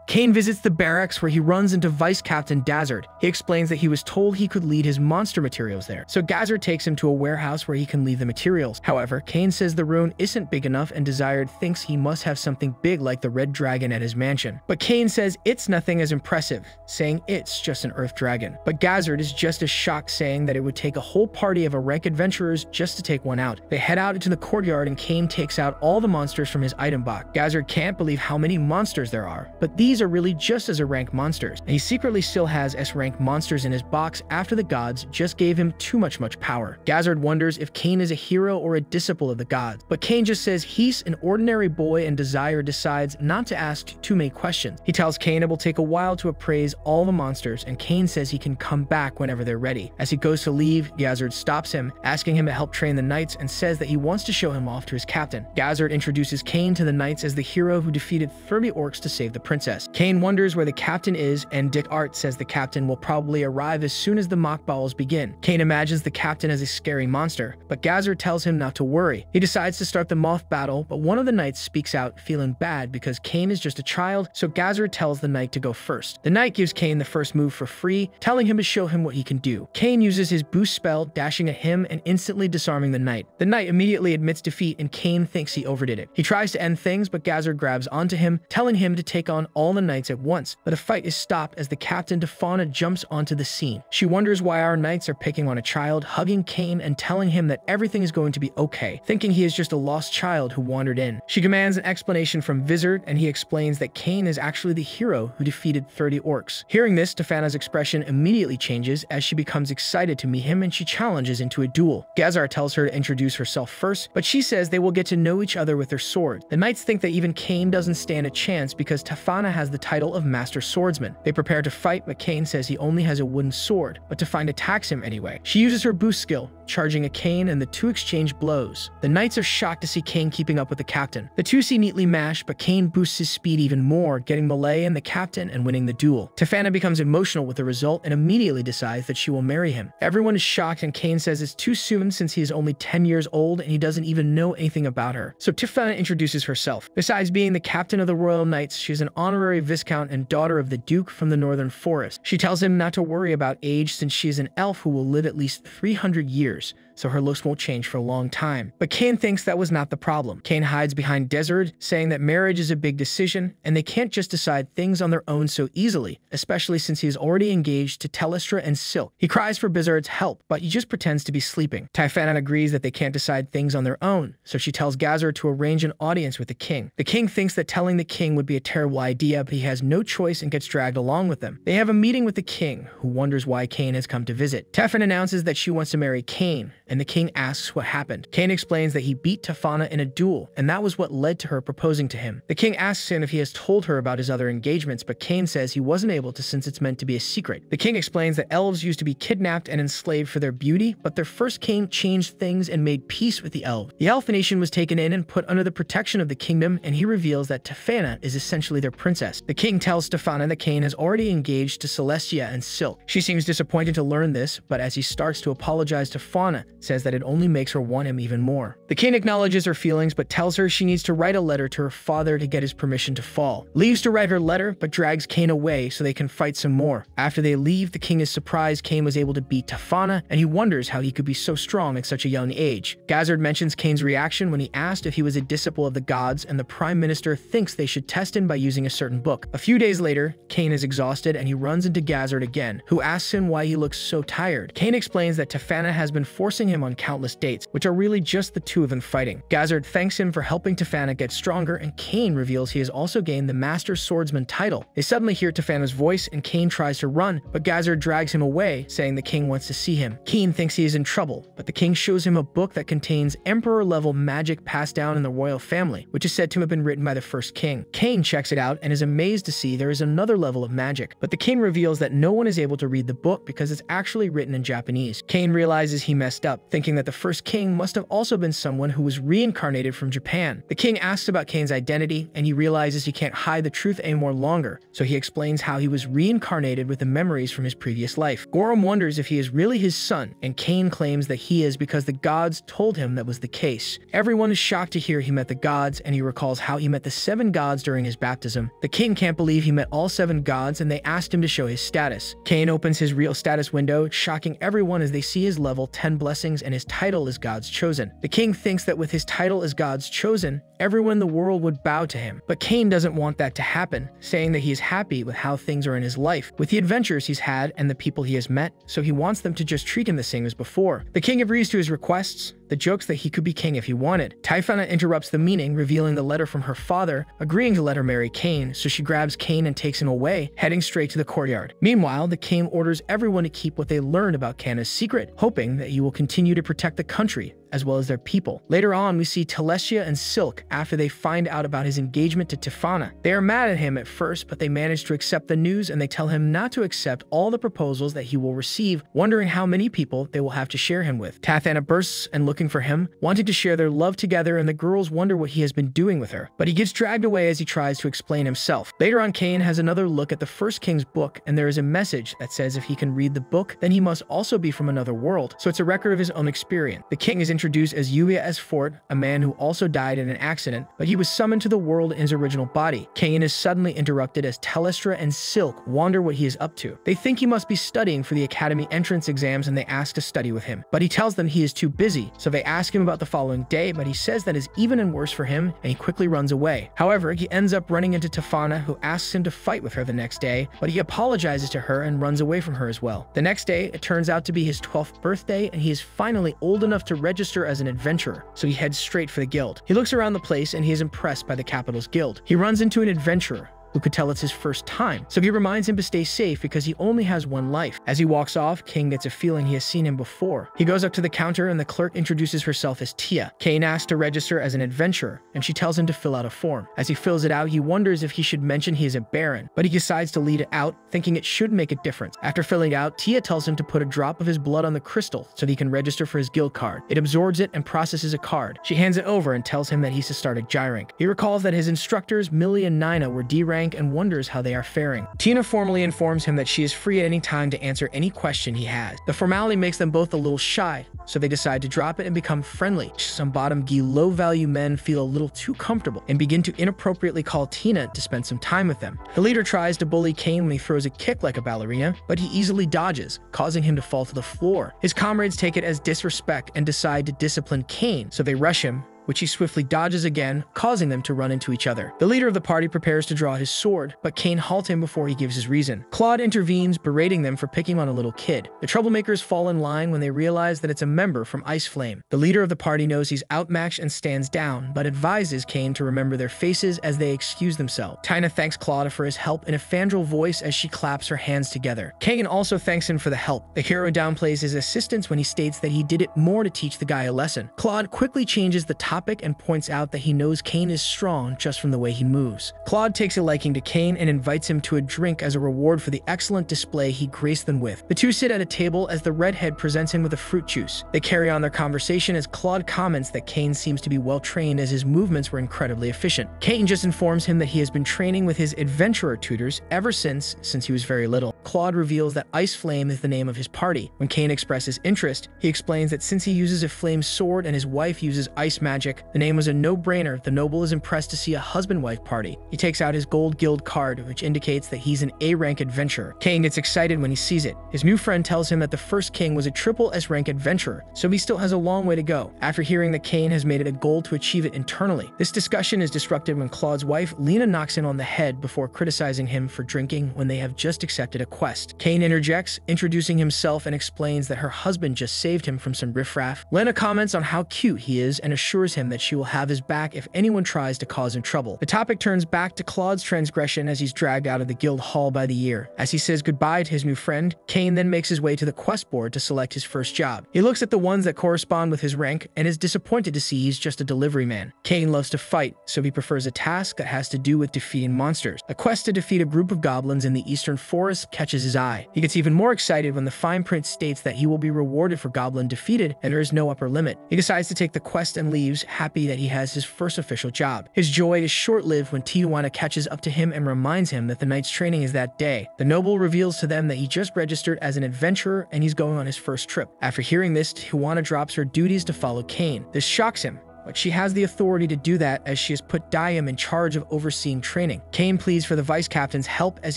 Cain visits the barracks where he runs into Vice Captain Gazzard. He explains that he was told he could lead his monster materials there, so Gazzard takes him to a warehouse where he can leave the materials. However, Cain says the ruin isn't big enough and Desired thinks he must have something big like the red dragon at his mansion. But Cain says it's nothing as impressive, saying it's just an earth dragon. But Gazzard is just as shocked, saying that it would take a whole party of rank adventurers just to take one out. They head out into the courtyard and Cain takes out all the monsters from his item box. Gazzard can't believe how many monsters there are, but these are really just as rank monsters, and he secretly still has S-rank monsters in his box after the gods just gave him too much power. Gazzard wonders if Cain is a hero or a disciple of the gods, but Cain just says he's an ordinary boy, and Desire decides not to ask too many questions. He tells Cain it will take a while to appraise all the monsters, and Cain says he can come back whenever they're ready. As he goes to leave, Gazzard stops him, asking him to help train the knights, and says that he wants to show him off to his captain. Gazzard introduces Cain to the knights as the hero who defeated 30 orcs to save the princess. Cain wonders where the captain is, and Dick Art says the captain will probably arrive as soon as the mock battles begin. Cain imagines the captain as a scary monster, but Gazzard tells him not to worry. He decides to start the moth battle, but one of the knights speaks out, feeling bad because Cain is just a child, so Gazzard tells the knight to go first. The knight gives Cain the first move for free, telling him to show him what he can do. Cain uses his boost spell, dashing at him and instantly disarming the knight. The knight immediately admits defeat, and Cain thinks he overdid it. He tries to end things, but Gazzard grabs onto him, telling him to take on all the knights at once, but a fight is stopped as the captain Tefana jumps onto the scene. She wonders why our knights are picking on a child, hugging Cain and telling him that everything is going to be okay, thinking he is just a lost child who wandered in. She demands an explanation from Vizard, and he explains that Cain is actually the hero who defeated 30 orcs. Hearing this, Tefana's expression immediately changes as she becomes excited to meet him, and she challenges into a duel. Gazzard tells her to introduce herself first, but she says they will get to know each other with their swords. The knights think that even Cain doesn't stand a chance because Tefana has the title of Master Swordsman. They prepare to fight, but Cain says he only has a wooden sword, but Tefana attacks him anyway. She uses her boost skill, charging at Cain, and the two exchange blows. The knights are shocked to see Cain keeping up with the captain. The two see neatly mashed, but Cain boosts his speed even more, getting melee and the captain and winning the duel. Tefana becomes emotional with the result and immediately decides that she will marry him. Everyone is shocked, and Cain says it's too soon since he is only 10 years old and he doesn't even know anything about her. So Tefana introduces herself. Besides being the captain of the Royal Knights, she's an honorary viscount and daughter of the Duke from the Northern Forest. She tells him not to worry about age since she is an elf who will live at least 300 years. So her looks won't change for a long time. But Cain thinks that was not the problem. Cain hides behind Desert, saying that marriage is a big decision, and they can't just decide things on their own so easily, especially since he is already engaged to Telestra and Silk. He cries for Bizard's help, but he just pretends to be sleeping. Tefana agrees that they can't decide things on their own, so she tells Gazzard to arrange an audience with the king. The king thinks that telling the king would be a terrible idea, but he has no choice and gets dragged along with them. They have a meeting with the king, who wonders why Cain has come to visit. Tefana announces that she wants to marry Cain, and the king asks what happened. Cain explains that he beat Tefana in a duel, and that was what led to her proposing to him. The king asks him if he has told her about his other engagements, but Cain says he wasn't able to since it's meant to be a secret. The king explains that elves used to be kidnapped and enslaved for their beauty, but their first king changed things and made peace with the elves. The elf nation was taken in and put under the protection of the kingdom, and he reveals that Tefana is essentially their princess. The king tells Tefana that Cain has already engaged to Celestia and Silk. She seems disappointed to learn this, but as he starts to apologize, Tefana says that it only makes her want him even more. The king acknowledges her feelings, but tells her she needs to write a letter to her father to get his permission to fall. Leaves to write her letter, but drags Cain away so they can fight some more. After they leave, the king is surprised Cain was able to beat Tefana, and he wonders how he could be so strong at such a young age. Gazzard mentions Cain's reaction when he asked if he was a disciple of the gods, and the prime minister thinks they should test him by using a certain book. A few days later, Cain is exhausted, and he runs into Gazzard again, who asks him why he looks so tired. Cain explains that Tefana has been forcing him on countless dates, which are really just the two of them fighting. Gazzard thanks him for helping Tefana get stronger, and Cain reveals he has also gained the Master Swordsman title. They suddenly hear Tefana's voice, and Cain tries to run, but Gazzard drags him away, saying the king wants to see him. Cain thinks he is in trouble, but the king shows him a book that contains emperor-level magic passed down in the royal family, which is said to have been written by the first king. Cain checks it out and is amazed to see there is another level of magic, but the king reveals that no one is able to read the book because it's actually written in Japanese. Cain realizes he messed up, up, thinking that the first king must have also been someone who was reincarnated from Japan. The king asks about Kane's identity, and he realizes he can't hide the truth anymore longer, so he explains how he was reincarnated with the memories from his previous life. Gorham wonders if he is really his son, and Kane claims that he is because the gods told him that was the case. Everyone is shocked to hear he met the gods, and he recalls how he met the 7 gods during his baptism. The king can't believe he met all 7 gods, and they asked him to show his status. Kane opens his real status window, shocking everyone as they see his level 10 blessings and his title as God's chosen. The king thinks that with his title as God's chosen, everyone in the world would bow to him. But Kane doesn't want that to happen, saying that he is happy with how things are in his life, with the adventures he's had and the people he has met, so he wants them to just treat him the same as before. The king agrees to his requests, the jokes that he could be king if he wanted. Typhona interrupts the meeting, revealing the letter from her father, agreeing to let her marry Kane, so she grabs Kane and takes him away, heading straight to the courtyard. Meanwhile, the king orders everyone to keep what they learned about Kanna's secret, hoping that he will continue to protect the country, as well as their people. Later on, we see Telesia and Silk after they find out about his engagement to Typhona. They are mad at him at first, but they manage to accept the news, and they tell him not to accept all the proposals that he will receive, wondering how many people they will have to share him with. Tathana bursts and looking for him, wanting to share their love together, and the girls wonder what he has been doing with her. But he gets dragged away as he tries to explain himself. Later on, Kane has another look at the first king's book, and there is a message that says if he can read the book, then he must also be from another world, so it's a record of his own experience. The king is introduced as Yuya S. Fort, a man who also died in an accident, but he was summoned to the world in his original body. Kane is suddenly interrupted as Telestra and Silk wonder what he is up to. They think he must be studying for the academy entrance exams, and they ask to study with him. But he tells them he is too busy, so they ask him about the following day, but he says that is even and worse for him, and he quickly runs away. However, he ends up running into Typhona, who asks him to fight with her the next day, but he apologizes to her and runs away from her as well. The next day, it turns out to be his 12th birthday, and he is finally old enough to register as an adventurer, so he heads straight for the guild. He looks around the place and he is impressed by the capital's guild. He runs into an adventurer who could tell it's his first time, so he reminds him to stay safe because he only has one life. As he walks off, Kane gets a feeling he has seen him before. He goes up to the counter and the clerk introduces herself as Tia. Kane asks to register as an adventurer, and she tells him to fill out a form. As he fills it out, he wonders if he should mention he is a baron, but he decides to leave it out, thinking it should make a difference. After filling it out, Tia tells him to put a drop of his blood on the crystal so that he can register for his guild card. It absorbs it and processes a card. She hands it over and tells him that he's to start at J rank. He recalls that his instructors, Millie and Nina, were D rank and wonders how they are faring. Tina formally informs him that she is free at any time to answer any question he has. The formality makes them both a little shy, so they decide to drop it and become friendly. Some bottom-gi, low-value men feel a little too comfortable and begin to inappropriately call Tina to spend some time with them. The leader tries to bully Kane when he throws a kick like a ballerina, but he easily dodges, causing him to fall to the floor. His comrades take it as disrespect and decide to discipline Kane, so they rush him, which he swiftly dodges again, causing them to run into each other. The leader of the party prepares to draw his sword, but Kane halts him before he gives his reason. Claude intervenes, berating them for picking on a little kid. The troublemakers fall in line when they realize that it's a member from Ice Flame. The leader of the party knows he's outmatched and stands down, but advises Kane to remember their faces as they excuse themselves. Tina thanks Claude for his help in a fandral voice as she claps her hands together. Kane also thanks him for the help. The hero downplays his assistance when he states that he did it more to teach the guy a lesson. Claude quickly changes the topic and points out that he knows Kane is strong just from the way he moves. Claude takes a liking to Kane and invites him to a drink as a reward for the excellent display he graced them with. The two sit at a table as the redhead presents him with a fruit juice. They carry on their conversation as Claude comments that Kane seems to be well trained as his movements were incredibly efficient. Kane just informs him that he has been training with his adventurer tutors ever since he was very little. Claude reveals that Ice Flame is the name of his party. When Kane expresses interest, he explains that since he uses a flame sword and his wife uses ice magic, the name was a no-brainer. The noble is impressed to see a husband-wife party. He takes out his gold guild card, which indicates that he's an A-rank adventurer. Kane gets excited when he sees it. His new friend tells him that the first king was a triple S-rank adventurer, so he still has a long way to go. After hearing that Kane has made it a goal to achieve it internally, this discussion is disrupted when Claude's wife, Lena, knocks him on the head before criticizing him for drinking when they have just accepted a quest. Kane interjects, introducing himself and explains that her husband just saved him from some riffraff. Lena comments on how cute he is and assures him that she will have his back if anyone tries to cause him trouble. The topic turns back to Claude's transgression as he's dragged out of the guild hall by the ear. As he says goodbye to his new friend, Kane then makes his way to the quest board to select his first job. He looks at the ones that correspond with his rank and is disappointed to see he's just a delivery man. Kane loves to fight, so he prefers a task that has to do with defeating monsters. A quest to defeat a group of goblins in the eastern forest catches his eye. He gets even more excited when the fine print states that he will be rewarded for goblin defeated and there is no upper limit. He decides to take the quest and leaves, happy that he has his first official job. His joy is short-lived when Tijuana catches up to him and reminds him that the night's training is that day. The noble reveals to them that he just registered as an adventurer and he's going on his first trip. After hearing this, Tijuana drops her duties to follow Kane. This shocks him, but she has the authority to do that as she has put Dayam in charge of overseeing training. Kane pleads for the vice captain's help as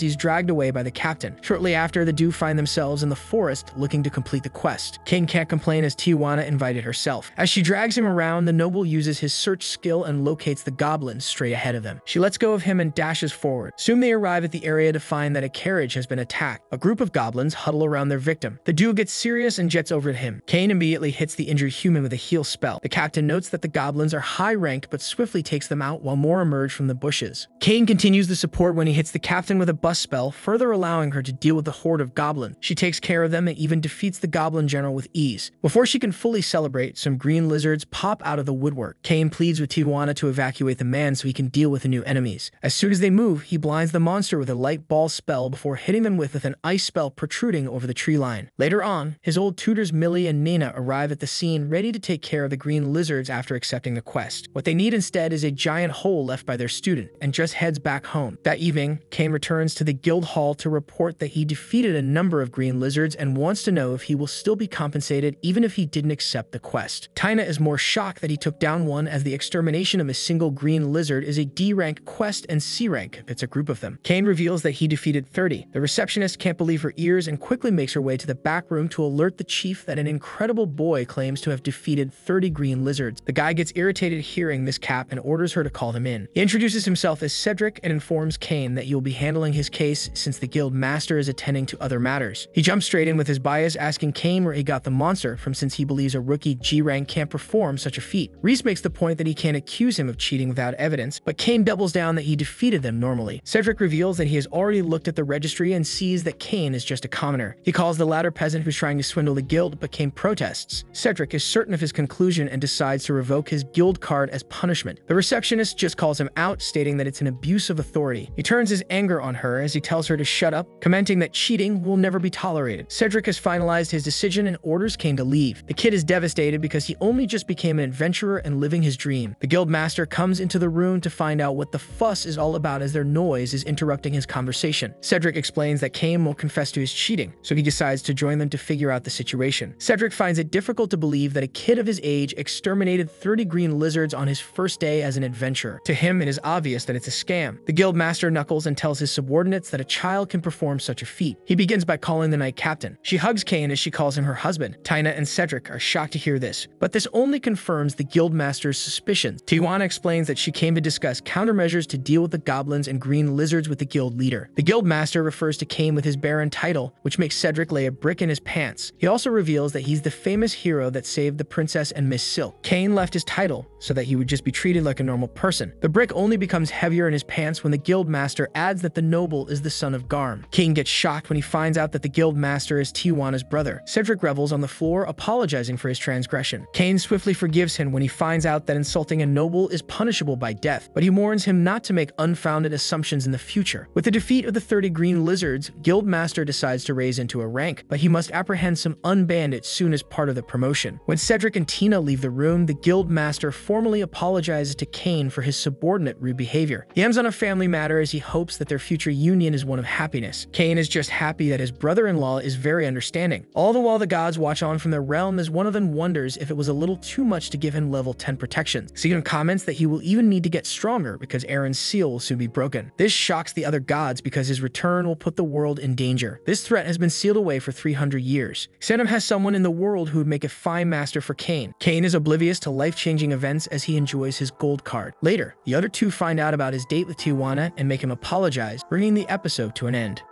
he's dragged away by the captain. Shortly after, the two find themselves in the forest looking to complete the quest. Kane can't complain as Tijuana invited herself. As she drags him around, the noble uses his search skill and locates the goblin straight ahead of them. She lets go of him and dashes forward. Soon they arrive at the area to find that a carriage has been attacked. A group of goblins huddle around their victim. The duo gets serious and jets over to him. Kane immediately hits the injured human with a heal spell. The captain notes that the goblins are high-ranked but swiftly takes them out while more emerge from the bushes. Kane continues the support when he hits the captain with a bust spell, further allowing her to deal with the horde of goblins. She takes care of them and even defeats the goblin general with ease. Before she can fully celebrate, some green lizards pop out of the woodwork. Kane pleads with Tijuana to evacuate the man so he can deal with the new enemies. As soon as they move, he blinds the monster with a light ball spell before hitting them with an ice spell protruding over the tree line. Later on, his old tutors Millie and Nina arrive at the scene ready to take care of the green lizards after accepting the quest. What they need instead is a giant hole left by their student, and just heads back home. That evening, Kane returns to the guild hall to report that he defeated a number of green lizards and wants to know if he will still be compensated even if he didn't accept the quest. Tina is more shocked that he took down one, as the extermination of a single green lizard is a D-rank quest and C-rank if it's a group of them. Kane reveals that he defeated 30. The receptionist can't believe her ears and quickly makes her way to the back room to alert the chief that an incredible boy claims to have defeated 30 green lizards. The guy gets irritated hearing this cap and orders her to call him in. He introduces himself as Cedric and informs Kane that you'll be handling his case since the guild master is attending to other matters. He jumps straight in with his bias, asking Kane where he got the monster from, since he believes a rookie G-rank can't perform such a feat. Reese makes the point that he can't accuse him of cheating without evidence, but Kane doubles down that he defeated them normally. Cedric reveals that he has already looked at the registry and sees that Kane is just a commoner. He calls the latter peasant who's trying to swindle the guild, but Kane protests. Cedric is certain of his conclusion and decides to revoke his guild card as punishment. The receptionist just calls him out, stating that it's an abuse of authority. He turns his anger on her as he tells her to shut up, commenting that cheating will never be tolerated. Cedric has finalized his decision and orders Kane to leave. The kid is devastated because he only just became an adventurer and living his dream. The guild master comes into the room to find out what the fuss is all about as their noise is interrupting his conversation. Cedric explains that Kane will confess to his cheating, so he decides to join them to figure out the situation. Cedric finds it difficult to believe that a kid of his age exterminated 30 green lizards on his first day as an adventurer. To him, it is obvious that it's a scam. The guild master knuckles and tells his subordinates that a child can perform such a feat. He begins by calling the knight captain. She hugs Kane as she calls him her husband. Tina and Cedric are shocked to hear this, but this only confirms the guild master's suspicions. Tijuana explains that she came to discuss countermeasures to deal with the goblins and green lizards with the guild leader. The guild master refers to Kane with his baron title, which makes Cedric lay a brick in his pants. He also reveals that he's the famous hero that saved the princess and Miss Silk. Kane left his title so that he would just be treated like a normal person. The brick only becomes heavier in his pants when the guild master adds that the noble is the son of Garm. Kane gets shocked when he finds out that the guild master is Tijuana's brother. Cedric revels on the floor, apologizing for his transgression. Kane swiftly forgives him when he finds out that insulting a noble is punishable by death, but he warns him not to make unfounded assumptions in the future. With the defeat of the 30 green lizards, guild master decides to raise into a rank, but he must apprehend some unbandits soon as part of the promotion. When Cedric and Tina leave the room, the guild master formally apologizes to Kane for his subordinate rude behavior. He ends on a family matter as he hopes that their future union is one of happiness. Kane is just happy that his brother-in-law is very understanding. All the while the gods watch on from their realm as one of them wonders if it was a little too much to give him level 10 protection. Sigurd comments that he will even need to get stronger because Aaron's seal will soon be broken. This shocks the other gods because his return will put the world in danger. This threat has been sealed away for 300 years. Xenom has someone in the world who would make a fine master for Kane. Kane is oblivious to life-changing events as he enjoys his gold card. Later, the other two find out about his date with Tijuana and make him apologize, bringing the episode to an end.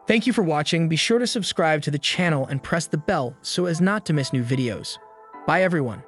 Thank you for watching. Be sure to subscribe to the channel and press the bell so as not to miss new videos. Bye everyone.